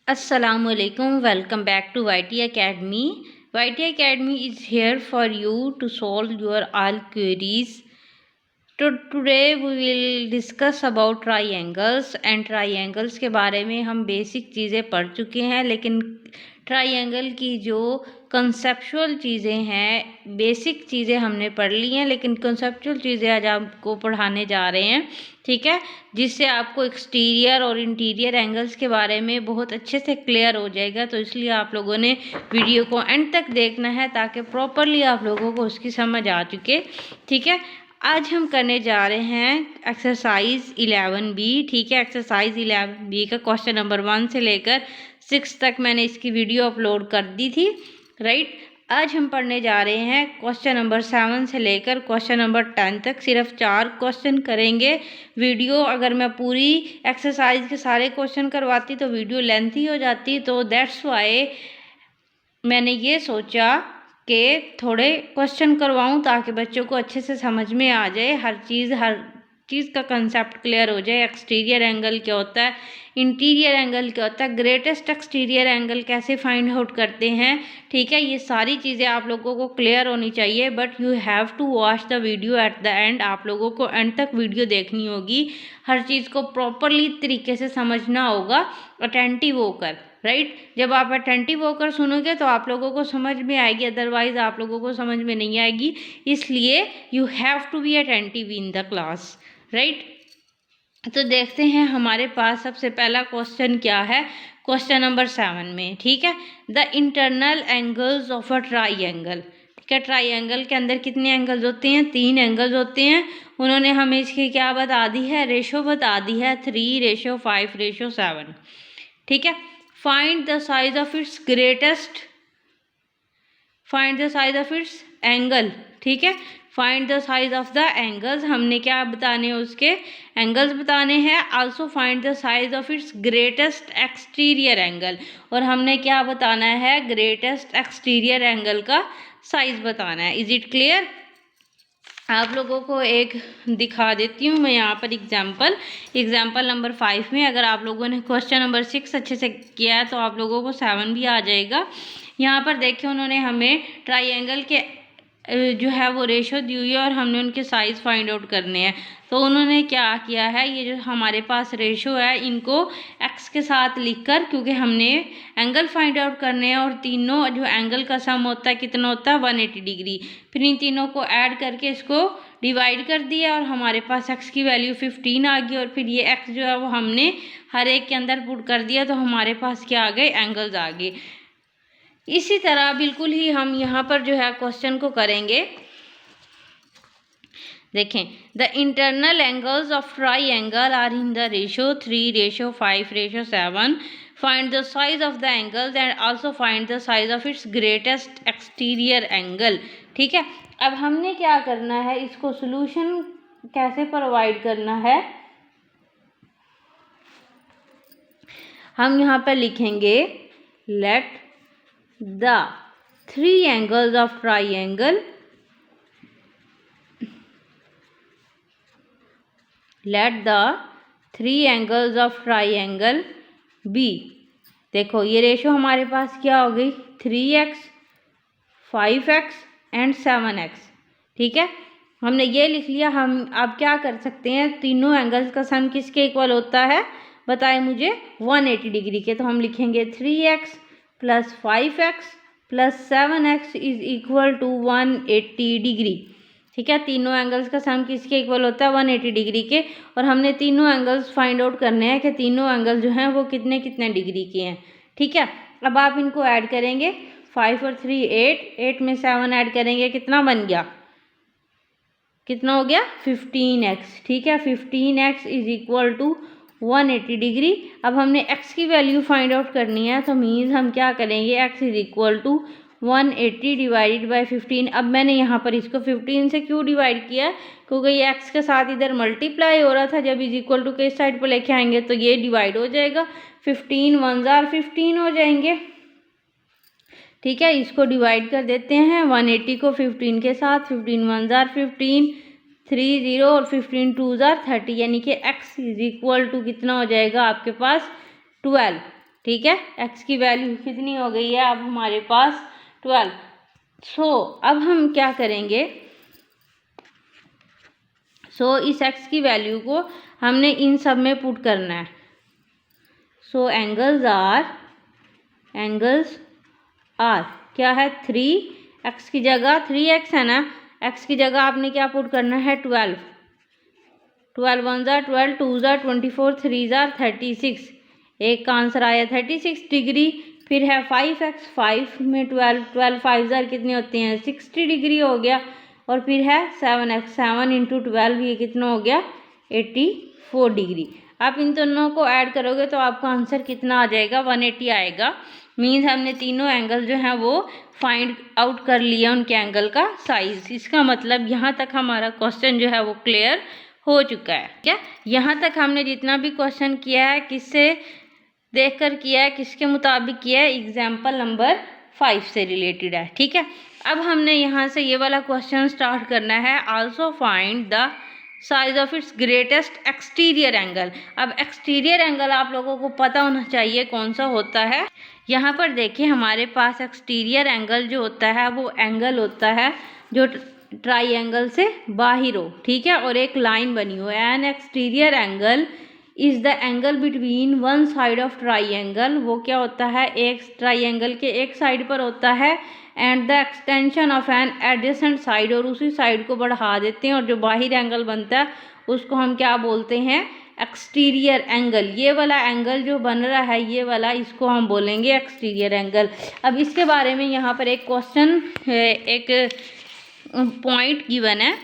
Assalamualaikum. Welcome back to YT Academy. YT Academy is here for you to solve your all queries. Today we will discuss about triangles and triangles के बारे में हम basic चीज़ें पढ़ चुके हैं, लेकिन ट्राइंगल की जो कंसेप्चुअल चीज़ें हैं, बेसिक चीज़ें हमने पढ़ ली हैं, लेकिन कंसेप्चुअल चीज़ें आज आपको पढ़ाने जा रहे हैं, ठीक है, जिससे आपको एक्सटीरियर और इंटीरियर एंगल्स के बारे में बहुत अच्छे से क्लियर हो जाएगा। तो इसलिए आप लोगों ने वीडियो को एंड तक देखना है ताकि प्रॉपरली आप लोगों को उसकी समझ आ चुके, ठीक है। आज हम करने जा रहे हैं एक्सरसाइज 11B, ठीक है। एक्सरसाइज 11B का क्वेश्चन नंबर 1 से लेकर 6 तक मैंने इसकी वीडियो अपलोड कर दी थी, राइट। आज हम पढ़ने जा रहे हैं क्वेश्चन नंबर 7 से लेकर क्वेश्चन नंबर 10 तक। सिर्फ 4 क्वेश्चन करेंगे। वीडियो अगर मैं पूरी एक्सरसाइज के सारे क्वेश्चन करवाती तो वीडियो लेंथी हो जाती, तो दैट्स वाई मैंने ये सोचा कि थोड़े क्वेश्चन करवाऊं ताकि बच्चों को अच्छे से समझ में आ जाए, हर चीज़ का कंसेप्ट क्लियर हो जाए। एक्सटीरियर एंगल क्या होता है, इंटीरियर एंगल क्या होता है, ग्रेटेस्ट एक्सटीरियर एंगल कैसे फाइंड आउट करते हैं, ठीक है। ये सारी चीज़ें आप लोगों को क्लियर होनी चाहिए, but you have to watch the video at the end. आप लोगों को एंड तक वीडियो देखनी होगी, हर चीज़ को प्रॉपरली तरीके से समझना होगा, अटेंटिव होकर, राइट। जब आप अटेंटिव होकर सुनोगे तो आप लोगों को समझ में आएगी, अदरवाइज आप लोगों को समझ में नहीं आएगी। इसलिए you have to be attentive in the class, right. तो देखते हैं हमारे पास सबसे पहला क्वेश्चन क्या है क्वेश्चन नंबर 7 में, ठीक है। The internal angles of a triangle, ठीक है। ट्राइंगल के अंदर कितने एंगल्स होते हैं? 3 एंगल्स होते हैं। उन्होंने हमें इसकी क्या बता दी है? रेशो बता दी है, 3:5:7, ठीक है। Find the size of it's angle, ठीक है। Find the size of the angles, हमने क्या बताने हैं? उसके एंगल्स बताने हैं। Also find the size of its greatest exterior angle, और हमने क्या बताना है? ग्रेटेस्ट एक्सटीरियर एंगल का साइज बताना है। Is it clear? आप लोगों को एक दिखा देती हूँ मैं यहाँ पर एग्जाम्पल नंबर 5 में। अगर आप लोगों ने क्वेश्चन नंबर 6 अच्छे से किया है तो आप लोगों को 7 भी आ जाएगा। यहाँ पर देखिए उन्होंने हमें ट्राइंगल के जो है वो रेशो दी हुई है और हमने उनके साइज़ फाइंड आउट करने हैं। तो उन्होंने क्या किया है, ये जो हमारे पास रेशो है इनको एक्स के साथ लिखकर, क्योंकि हमने एंगल फाइंड आउट करने हैं और तीनों जो एंगल का सम होता है कितना होता है? 180 डिग्री। फिर इन तीनों को ऐड करके इसको डिवाइड कर दिया और हमारे पास एक्स की वैल्यू 15 आ गई, और फिर ये एक्स जो है वो हमने हर एक के अंदर पुट कर दिया, तो हमारे पास क्या आ गए? एंगल्स आ गए। इसी तरह बिल्कुल ही हम यहाँ पर जो है क्वेश्चन को करेंगे। देखें, the internal angles of triangle are in the ratio 3:5:7। Find the size of the angles and also find the size of its greatest exterior angle, ठीक है। अब हमने क्या करना है, इसको सोल्यूशन कैसे प्रोवाइड करना है, हम यहाँ पर लिखेंगे late the 3 angles of triangle, let the 3 angles of triangle be। देखो ये रेशो हमारे पास क्या हो गई? 3x, 5x एंड 7x, ठीक है। हमने ये लिख लिया। हम अब क्या कर सकते हैं? तीनों एंगल्स का सम किसके इक्वल होता है? बताए मुझे। 180 डिग्री के। तो हम लिखेंगे 3x + 5x + 7x is equal to 180 degree, ठीक है। तीनों एंगल्स का सम किसके इक्वल होता है? 180 डिग्री के। और हमने तीनों एंगल्स फाइंड आउट करने हैं कि तीनों एंगल जो हैं वो कितने कितने डिग्री के हैं, ठीक है। अब आप इनको ऐड करेंगे, 5 और 3 8 में 7 ऐड करेंगे, कितना बन गया? कितना हो गया? 15x, ठीक है। 15x is equal to 180 degree. अब हमने x की वैल्यू फाइंड आउट करनी है, तो मीन्स हम क्या करेंगे? x is equal to 180 divided by 15। अब मैंने यहाँ पर इसको 15 से क्यों डिवाइड किया? क्योंकि ये x के साथ इधर मल्टीप्लाई हो रहा था। जब इज इक्वल टू के इस साइड पर लेके आएंगे तो ये डिवाइड हो जाएगा। 15 1 जार 15 हो जाएंगे, ठीक है। इसको डिवाइड कर देते हैं 180 को 15 के साथ। 15 1 जार 15, 3 0 और 15 2 जार 30, यानी कि x इज इक्वल टू कितना हो जाएगा आपके पास? 12, ठीक है। x की वैल्यू कितनी हो गई है अब हमारे पास 12। अब हम क्या करेंगे, इस x की वैल्यू को हमने इन सब में पुट करना है। एंगल्स आर क्या है 3x की जगह 3x है ना, x की जगह आपने क्या पुट करना है 12 1 ज़ा 12 2 ज़ा 24 3 ज़ा 36, एक का आंसर आया 36 डिग्री। फिर है 5x, 5 में 12 5 ज़ा कितनी होती हैं 60 डिग्री हो गया। और फिर है 7x, 7 इंटू 12 ये कितना हो गया 84 डिग्री। आप इन दोनों को ऐड करोगे तो आपका आंसर कितना आ जाएगा 180 आएगा। मीन्स हमने तीनों एंगल जो हैं वो फाइंड आउट कर लिया उनके एंगल का साइज। इसका मतलब यहाँ तक हमारा क्वेश्चन जो है वो क्लियर हो चुका है। क्या यहाँ तक हमने जितना भी क्वेश्चन किया है किससे देखकर किया है, किसके मुताबिक किया है, एग्जाम्पल नंबर 5 से रिलेटेड है। ठीक है, अब हमने यहाँ से ये वाला क्वेश्चन स्टार्ट करना है। Also find the size of its greatest exterior angle. अब एक्सटीरियर एंगल आप लोगों को पता होना चाहिए कौन सा होता है। यहाँ पर देखिए हमारे पास एक्सटीरियर एंगल जो होता है वो एंगल होता है जो ट्राइंगल से बाहर हो। ठीक है, और एक लाइन बनी हो। N exterior angle is the angle between one side of triangle. वो क्या होता है एक ट्राइंगल के एक साइड पर होता है and the extension of an adjacent side, और उसी साइड को बढ़ा देते हैं और जो बाहर एंगल बनता है उसको हम क्या बोलते हैं एक्सटीरियर एंगल। ये वाला एंगल जो बन रहा है ये वाला इसको हम बोलेंगे एक्सटीरियर एंगल। अब इसके बारे में यहाँ पर एक क्वेश्चन एक पॉइंट गिवन है।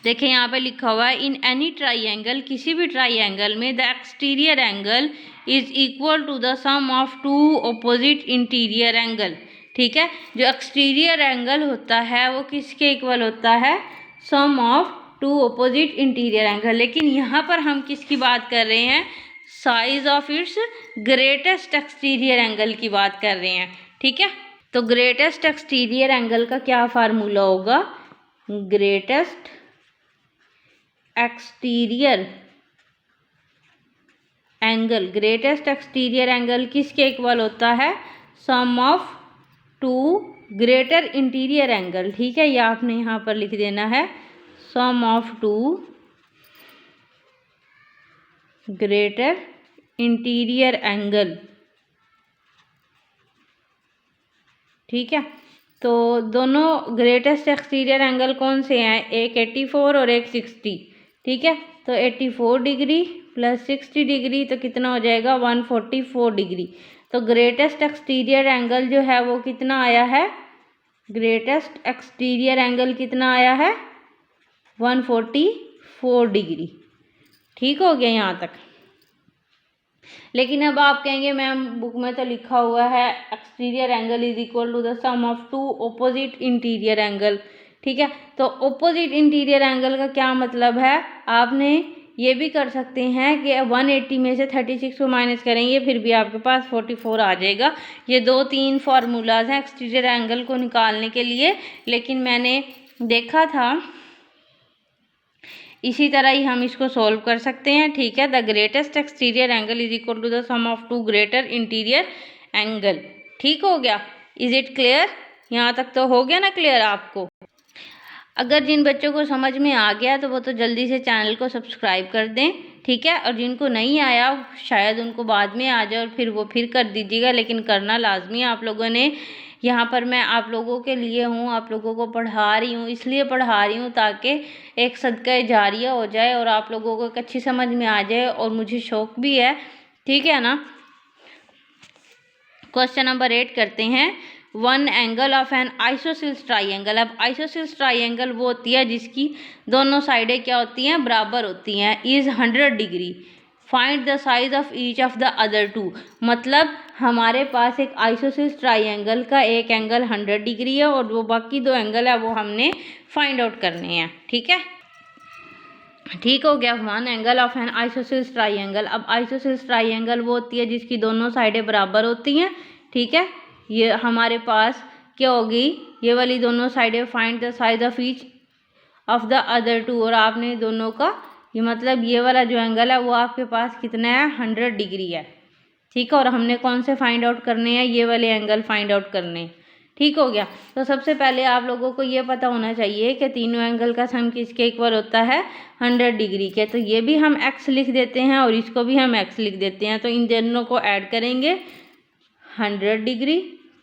देखिए यहाँ पे लिखा हुआ है इन एनी ट्राइंगल, किसी भी ट्राइंगल में the exterior angle is equal to the sum of two opposite interior angle. ठीक है, जो एक्सटीरियर एंगल होता है वो किसके इक्वल होता है sum of two opposite interior angle. लेकिन यहाँ पर हम किसकी बात कर रहे हैं size of its greatest exterior angle की बात कर रहे हैं। ठीक है, तो ग्रेटेस्ट एक्सटीरियर एंगल का क्या फार्मूला होगा, greatest exterior angle, greatest exterior angle किसके इक्वल होता है sum of two greater interior angle. ठीक है, ये आपने यहाँ पर लिख देना है sum of two greater interior angle. ठीक है, तो दोनों ग्रेटेस्ट एक्सटीरियर एंगल कौन से हैं, एक 84 और एक 60। ठीक है, तो 84 डिग्री प्लस 60 डिग्री तो कितना हो जाएगा 144 डिग्री। तो ग्रेटेस्ट एक्सटीरियर एंगल जो है वो कितना आया है, ग्रेटेस्ट एक्सटीरियर एंगल कितना आया है 144 डिग्री। ठीक हो गया यहाँ तक। लेकिन अब आप कहेंगे मैम बुक में तो लिखा हुआ है exterior angle is equal to the sum of two opposite interior angle. ठीक है, तो ऑपोजिट इंटीरियर एंगल का क्या मतलब है, आपने ये भी कर सकते हैं कि 180 में से 36 को माइनस करेंगे फिर भी आपके पास 44 आ जाएगा। ये 2-3 फार्मूलाज हैं एक्सटीरियर एंगल को निकालने के लिए, लेकिन मैंने देखा था इसी तरह ही हम इसको सॉल्व कर सकते हैं। ठीक है, the greatest exterior angle is equal to the sum of two greater interior angle. ठीक हो गया, इज इट क्लियर, यहाँ तक तो हो गया ना क्लियर आपको। अगर जिन बच्चों को समझ में आ गया तो वो तो जल्दी से चैनल को सब्सक्राइब कर दें। ठीक है, और जिनको नहीं आया शायद उनको बाद में आ जाए और फिर वो फिर कर दीजिएगा, लेकिन करना लाजमी है आप लोगों ने। यहाँ पर मैं आप लोगों के लिए हूँ, आप लोगों को पढ़ा रही हूँ, इसलिए पढ़ा रही हूँ ताकि एक सदका जारिया हो जाए और आप लोगों को अच्छी समझ में आ जाए, और मुझे शौक़ भी है। ठीक है ना, क्वेश्चन नंबर 8 करते हैं। One angle of an isosceles triangle. अब आइसोसेल्स ट्राइंगल वो होती है जिसकी दोनों साइडें क्या होती हैं बराबर होती हैं, is 100 degree. Find the size of each of the other two. मतलब हमारे पास एक आइसोसेल्स ट्राइंगल का एक एंगल 100 डिग्री है और वो बाकी 2 एंगल है वो हमने फाइंड आउट करने हैं। ठीक है, ठीक हो गया। One angle of an isosceles triangle. अब आइसोसेल्स ट्राइंगल वो होती है जिसकी दोनों साइडें बराबर होती हैं। ठीक है, ये हमारे पास क्या होगी, ये वाली दोनों साइडें find the size of each of the other two, और आपने दोनों का ये मतलब ये वाला जो एंगल है वो आपके पास कितना है 100 डिग्री है। ठीक है, और हमने कौन से फाइंड आउट करने हैं, ये वाले एंगल फाइंड आउट करने हैं। ठीक हो गया। तो सबसे पहले आप लोगों को ये पता होना चाहिए कि तीनों एंगल का सम किसके इक्वल होता है, 100 डिग्री के। तो ये भी हम x लिख देते हैं और इसको भी हम x लिख देते हैं। तो इन दोनों को ऐड करेंगे, 100 degree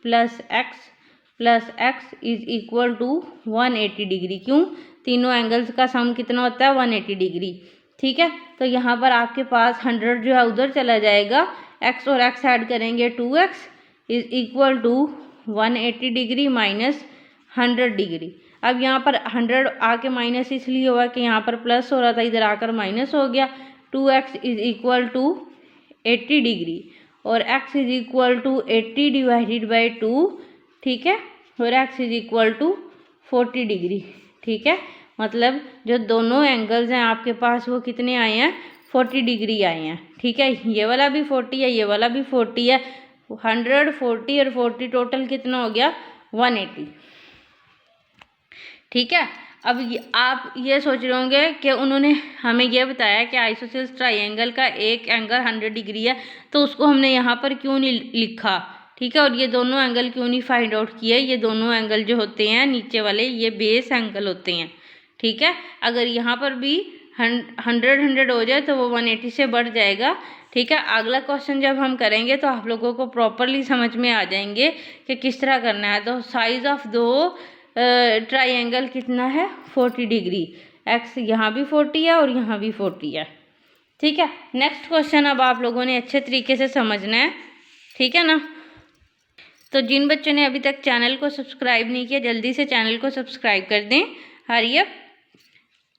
plus x is equal to 180 degree. क्यों, तीनों एंगल्स का सम कितना होता है, 180 डिग्री। ठीक है, तो यहाँ पर आपके पास 100 जो है उधर चला जाएगा, x और x ऐड करेंगे, 2x is equal to 180 degree minus 100 degree. अब यहाँ पर 100 आके माइनस इसलिए हुआ कि यहाँ पर प्लस हो रहा था, इधर आकर माइनस हो गया। 2x is equal to 80 degree और x is equal to 80 divided by 2। ठीक है, और x is equal to 40 degree. ठीक है, मतलब जो दोनों एंगल्स हैं आपके पास वो कितने आए हैं, 40 डिग्री आए हैं। ठीक है, ये वाला भी 40 है, ये वाला भी 40 है। 100, 40 और 40 टोटल कितना हो गया, 180। ठीक है, अब आप ये सोच रहे होंगे कि उन्होंने हमें ये बताया कि आइसोसेल्स ट्राइंगल का एक एंगल 100 डिग्री है, तो उसको हमने यहाँ पर क्यों नहीं लिखा। ठीक है, और ये दोनों एंगल क्यों नहीं फाइंड आउट किए। ये दोनों एंगल जो होते हैं नीचे वाले, ये बेस एंगल होते हैं। ठीक है, अगर यहाँ पर भी 100 हो जाए तो वो 180 से बढ़ जाएगा। ठीक है, अगला क्वेश्चन जब हम करेंगे तो आप लोगों को प्रॉपरली समझ में आ जाएंगे कि किस तरह करना है। तो साइज ऑफ दो ट्राइंगल कितना है, 40 डिग्री। एक्स यहाँ भी 40 है और यहाँ भी 40 है। ठीक है, नेक्स्ट क्वेश्चन अब आप लोगों ने अच्छे तरीके से समझना है। ठीक है ना, तो जिन बच्चों ने अभी तक चैनल को सब्सक्राइब नहीं किया, जल्दी से चैनल को सब्सक्राइब कर दें। हरी अप,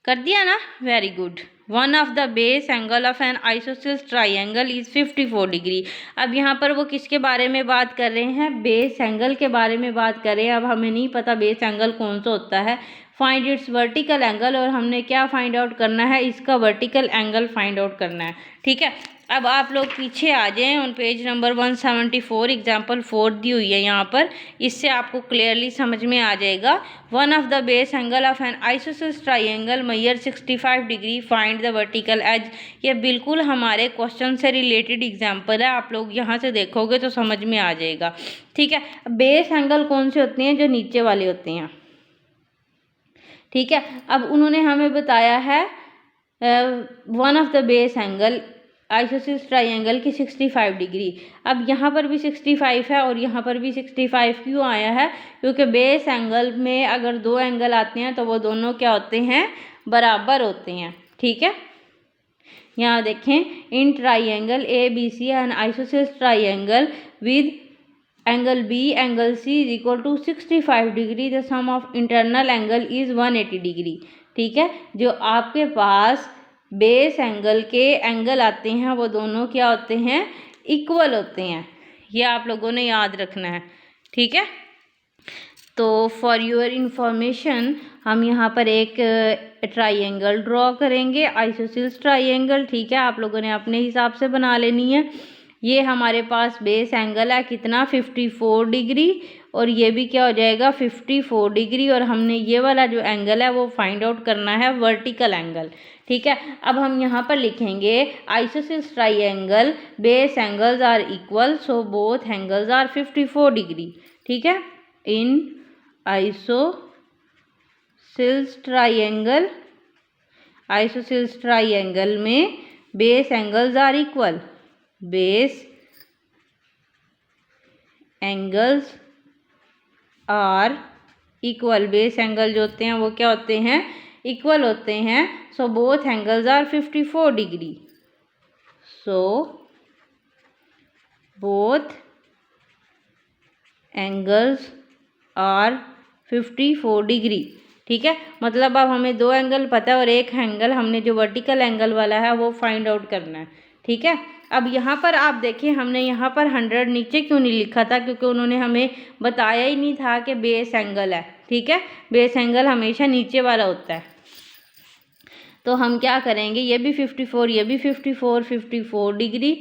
कर दिया ना, very good. One of the base angle of an isosceles triangle is 54 degree. अब यहाँ पर वो किसके बारे में बात कर रहे हैं, बेस एंगल के बारे में बात कर रहे हैं। अब हमें नहीं पता बेस एंगल कौन सा होता है। फाइंड इट्स वर्टिकल एंगल, और हमने क्या फाइंड आउट करना है, इसका वर्टिकल एंगल फाइंड आउट करना है। ठीक है, अब आप लोग पीछे आ जाएं, ऑन पेज नंबर 174 एग्जाम्पल 4 दी हुई है यहाँ पर, इससे आपको क्लियरली समझ में आ जाएगा। One of the base angle of an isosceles triangle measure 65 degree, find the vertical edge. ये बिल्कुल हमारे क्वेश्चन से रिलेटेड एग्जाम्पल है, आप लोग यहाँ से देखोगे तो समझ में आ जाएगा। ठीक है, बेस एंगल कौन से होते हैं, जो नीचे वाले होते हैं। ठीक है, अब उन्होंने हमें बताया है one of the base angle isosceles triangle की 65 डिग्री। अब यहाँ पर भी 65 है और यहाँ पर भी 65 क्यों आया है, क्योंकि बेस एंगल में अगर दो एंगल आते हैं तो वो दोनों क्या होते हैं, बराबर होते हैं। ठीक है, यहाँ देखें, in triangle ABC and isosceles triangle with angle B angle C is equal to 65 degree, the sum of internal angle is 180 degree. ठीक है, जो आपके पास बेस एंगल के एंगल आते हैं वो दोनों क्या होते हैं, इक्वल होते हैं। ये आप लोगों ने याद रखना है। ठीक है, तो फॉर योर इंफॉर्मेशन हम यहाँ पर एक ट्राइंगल ड्रॉ करेंगे, आइसोसेल्स ट्राइंगल। ठीक है, आप लोगों ने अपने हिसाब से बना लेनी है। ये हमारे पास बेस एंगल है कितना, 54 डिग्री, और ये भी क्या हो जाएगा, 54 डिग्री। और हमने ये वाला जो एंगल है वो फाइंड आउट करना है, वर्टिकल एंगल। ठीक है, अब हम यहाँ पर लिखेंगे isosceles triangle base angles are equal, so both angles are 54 degree. ठीक है, इन आइसोसेल्स ट्राइंगल में base angles are equal, base angles are equal. Base angle जो होते हैं वो क्या होते हैं, इक्वल होते हैं। So both angles are 54 degree, so both angles are 54 degree. ठीक है, मतलब अब हमें दो एंगल पता है और एक एंगल हमने जो वर्टिकल एंगल वाला है वो फाइंड आउट करना है। ठीक है, अब यहाँ पर आप देखिए, हमने यहाँ पर 100 नीचे क्यों नहीं लिखा था, क्योंकि उन्होंने हमें बताया ही नहीं था कि बेस एंगल है। ठीक है, बेस एंगल हमेशा नीचे वाला होता है। तो हम क्या करेंगे, ये भी 54, ये भी 54 degree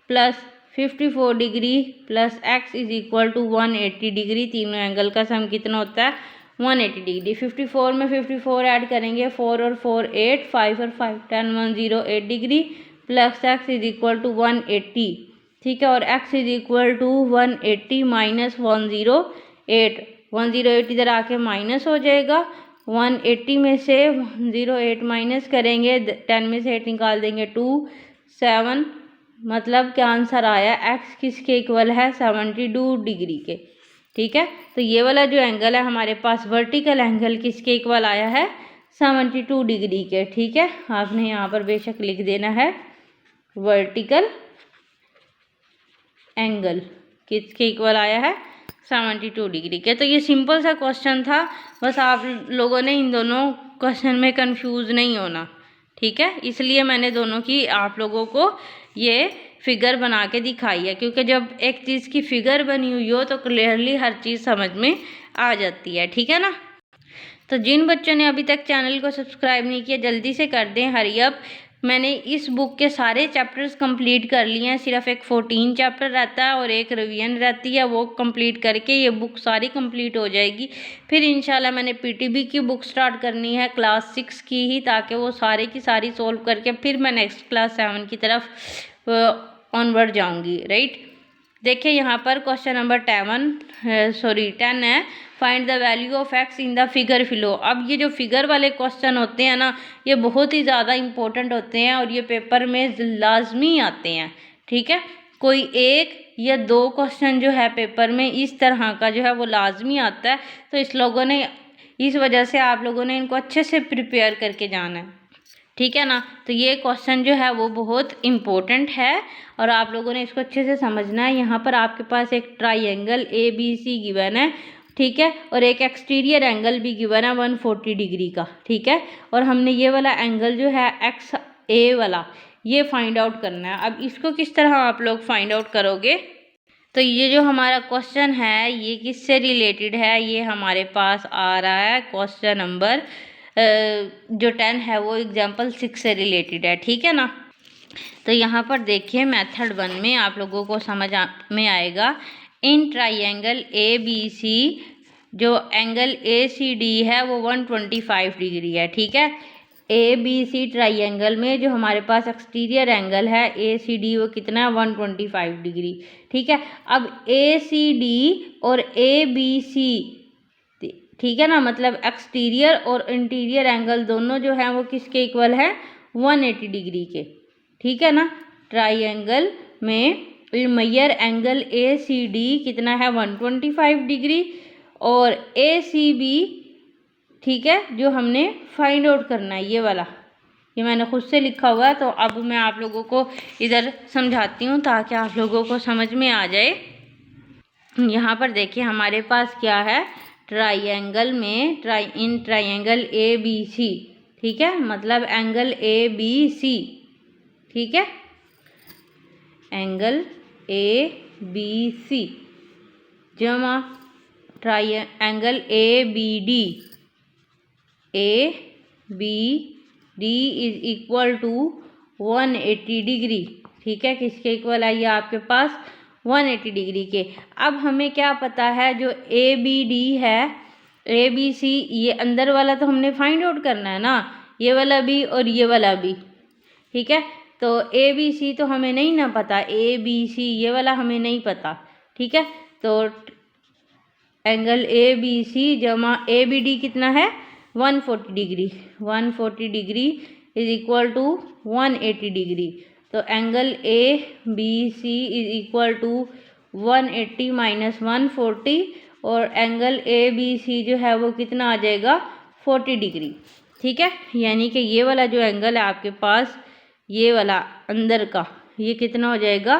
plus 54 degree plus x is equal to 180 degree. तीनों एंगल का सम कितना होता है, 180 डिग्री। 54 में 54 ऐड करेंगे, 4 और 4 8, 5 और 5 10, 108 degree plus x is equal to 180 ठीक है, और x is equal to 180 minus 108, 108 इधर आके माइनस हो जाएगा, 180 में से 108 माइनस करेंगे, 10 में से 8 निकाल देंगे 2, 7, मतलब क्या आंसर आया, x किसके इक्वल है, 72 डिग्री के। ठीक है, तो ये वाला जो एंगल है हमारे पास वर्टिकल एंगल किसके इक्वल आया है, 72 डिग्री के। ठीक है, आपने यहाँ पर बेशक लिख देना है वर्टिकल एंगल किसके इक्वल आया है, 72 डिग्री के। तो ये सिंपल सा क्वेश्चन था, बस आप लोगों ने इन दोनों क्वेश्चन में कंफ्यूज नहीं होना। ठीक है, इसलिए मैंने दोनों की आप लोगों को ये फिगर बना के दिखाई है, क्योंकि जब एक चीज़ की फिगर बनी हुई हो तो क्लियरली हर चीज़ समझ में आ जाती है। ठीक है ना। तो जिन बच्चों ने अभी तक चैनल को सब्सक्राइब नहीं किया जल्दी से कर दें, हरी अप। मैंने इस बुक के सारे चैप्टर्स कंप्लीट कर लिए हैं, सिर्फ एक 14 चैप्टर रहता है और एक रिवीजन रहती है, वो कंप्लीट करके ये बुक सारी कंप्लीट हो जाएगी। फिर इंशाल्लाह मैंने पीटीबी की बुक स्टार्ट करनी है क्लास 6 की ही, ताकि वो सारे की सारी सोल्व करके फिर मैं नेक्स्ट क्लास 7 की तरफ ऑनवर्ड जाऊँगी। राइट, देखिए यहाँ पर क्वेश्चन नंबर 10 है, find the value of X in the figure below. अब ये जो फिगर वाले क्वेश्चन होते हैं ना, ये बहुत ही ज़्यादा इंपॉर्टेंट होते हैं और ये पेपर में लाजमी आते हैं। ठीक है, कोई एक या दो क्वेश्चन जो है पेपर में इस तरह का जो है वो लाजमी आता है, तो इस वजह से आप लोगों ने इनको अच्छे से प्रिपेयर करके जाना है। ठीक है ना, तो ये क्वेश्चन जो है वो बहुत इम्पोर्टेंट है और आप लोगों ने इसको अच्छे से समझना है। यहाँ पर आपके पास एक ट्राइंगल ABC गिवन है, ठीक है, और एक एक्सटीरियर एंगल भी गिवन है 140 डिग्री का। ठीक है, और हमने ये वाला एंगल जो है XA वाला ये फाइंड आउट करना है। अब इसको किस तरह आप लोग फाइंड आउट करोगे, तो ये जो हमारा क्वेश्चन है ये किससे रिलेटेड है, ये हमारे पास आ रहा है क्वेश्चन नंबर जो 10 है वो एग्जाम्पल 6 से रिलेटेड है। ठीक है ना, तो यहाँ पर देखिए मेथड 1 में आप लोगों को समझ में आएगा, इन ट्राइंगल ABC जो एंगल ACD है वो 125 डिग्री है। ठीक है, ABC ट्राइंगल में जो हमारे पास एक्सटीरियर एंगल है ACD वो कितना है, 125 डिग्री। ठीक है, अब ACD और ABC, ठीक है ना, मतलब एक्सटीरियर और इंटीरियर एंगल दोनों जो हैं वो किसके इक्वल है, 180 डिग्री के। ठीक है ना, ट्राइंगल में मेजर एंगल ACD कितना है, 125 डिग्री, और ACB, ठीक है, जो हमने फाइंड आउट करना है ये वाला, ये मैंने खुद से लिखा हुआ है, तो अब मैं आप लोगों को इधर समझाती हूँ ताकि आप लोगों को समझ में आ जाए। यहाँ पर देखिए हमारे पास क्या है, ट्राइंगल में इन ट्राइंगल ABC, ठीक है, मतलब एंगल ABC, ठीक है, एंगल ABC जमा triangle ABD is equal to 180 degree. ठीक है, किसके इक्वल है ये आपके पास, 180 डिग्री के। अब हमें क्या पता है, जो ABD है ABC, ये अंदर वाला तो हमने फाइंड आउट करना है ना, ये वाला भी और ये वाला भी। ठीक है, तो ABC तो हमें नहीं ना पता, ABC ये वाला हमें नहीं पता। ठीक है, तो एंगल ABC जमा ABD कितना है, 140 degree, 140 degree is equal to 180 degree. तो angle ABC is equal to 180 minus 140, और एंगल ABC जो है वो कितना आ जाएगा, 40 डिग्री। ठीक है, यानी कि ये वाला जो एंगल है आपके पास, ये वाला अंदर का, ये कितना हो जाएगा,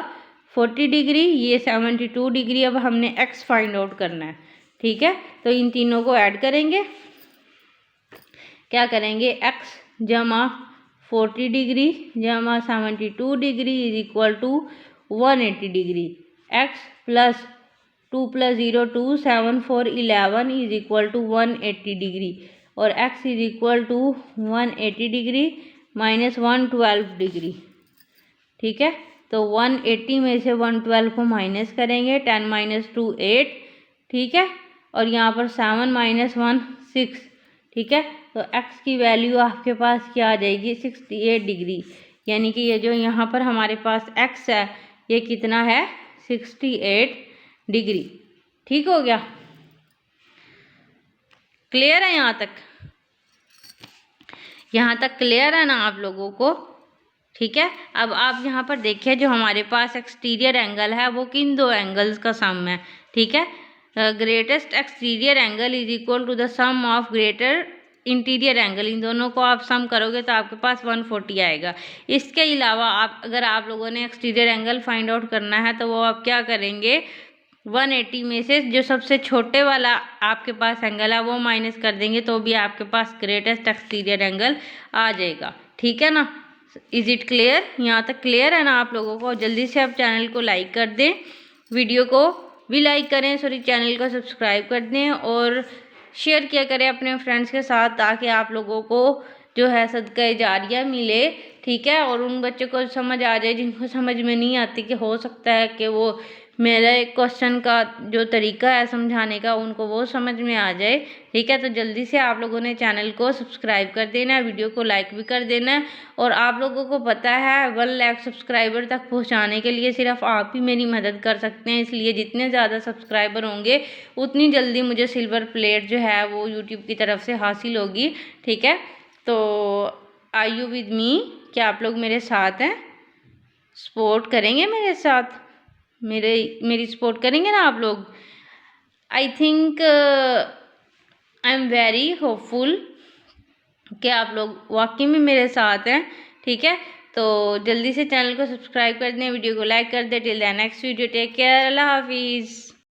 40 डिग्री, ये 72 डिग्री। अब हमने x फाइंड आउट करना है। ठीक है, तो इन तीनों को ऐड करेंगे, क्या करेंगे, x जमा 40 डिग्री जमा 72 degree is equal to 180 degree, x plus 2 plus 0 2 7 4 11 is equal to 180 degree, और x is equal to 180 degree minus 112 degree. ठीक है, तो 180 में से 112 को माइनस करेंगे, 10 माइनस 2 8, ठीक है, और यहाँ पर 7 माइनस 1 6। ठीक है, तो x की वैल्यू आपके पास क्या आ जाएगी, 68 डिग्री। यानी कि ये जो यहाँ पर हमारे पास x है ये कितना है 68 डिग्री। ठीक हो गया, क्लियर है यहाँ तक? यहाँ तक क्लियर है ना आप लोगों को? ठीक है, अब आप यहाँ पर देखिए जो हमारे पास एक्सटीरियर एंगल है वो किन दो एंगल्स का सम है। ठीक है, greatest exterior angle is equal to the sum of greater interior angle. इन दोनों को आप सम करोगे तो आपके पास 140 आएगा। इसके अलावा अगर आप लोगों ने एक्सटीरियर एंगल फाइंड आउट करना है तो वो आप क्या करेंगे, 180 में से जो सबसे छोटे वाला आपके पास एंगल है वो माइनस कर देंगे तो भी आपके पास ग्रेटेस्ट एक्सटीरियर एंगल आ जाएगा। ठीक है ना, इज इट क्लियर? यहाँ तक क्लियर है ना आप लोगों को? जल्दी से आप चैनल को लाइक कर दें, वीडियो को भी लाइक करें, चैनल को सब्सक्राइब कर दें और शेयर किया करें अपने फ्रेंड्स के साथ, ताकि आप लोगों को जो है सदका जारिया मिले। ठीक है, और उन बच्चों को समझ आ जाए जिनको समझ में नहीं आती, कि हो सकता है कि वो मेरे क्वेश्चन का जो तरीका है समझाने का उनको वो समझ में आ जाए। ठीक है, तो जल्दी से आप लोगों ने चैनल को सब्सक्राइब कर देना है, वीडियो को लाइक भी कर देना है। और आप लोगों को पता है 1 लाख सब्सक्राइबर तक पहुंचाने के लिए सिर्फ आप ही मेरी मदद कर सकते हैं, इसलिए जितने ज़्यादा सब्सक्राइबर होंगे उतनी जल्दी मुझे सिल्वर प्लेट जो है वो यूट्यूब की तरफ से हासिल होगी। ठीक है, तो आर यू विद मी? क्या आप लोग मेरे साथ हैं? सपोर्ट करेंगे मेरे साथ? मेरी सपोर्ट करेंगे ना आप लोग? I think I am very hopeful कि आप लोग वाकई में मेरे साथ हैं। ठीक है, तो जल्दी से चैनल को सब्सक्राइब कर दें, वीडियो को लाइक कर दें। Till the next video, take care, अल्लाह हाफिज़।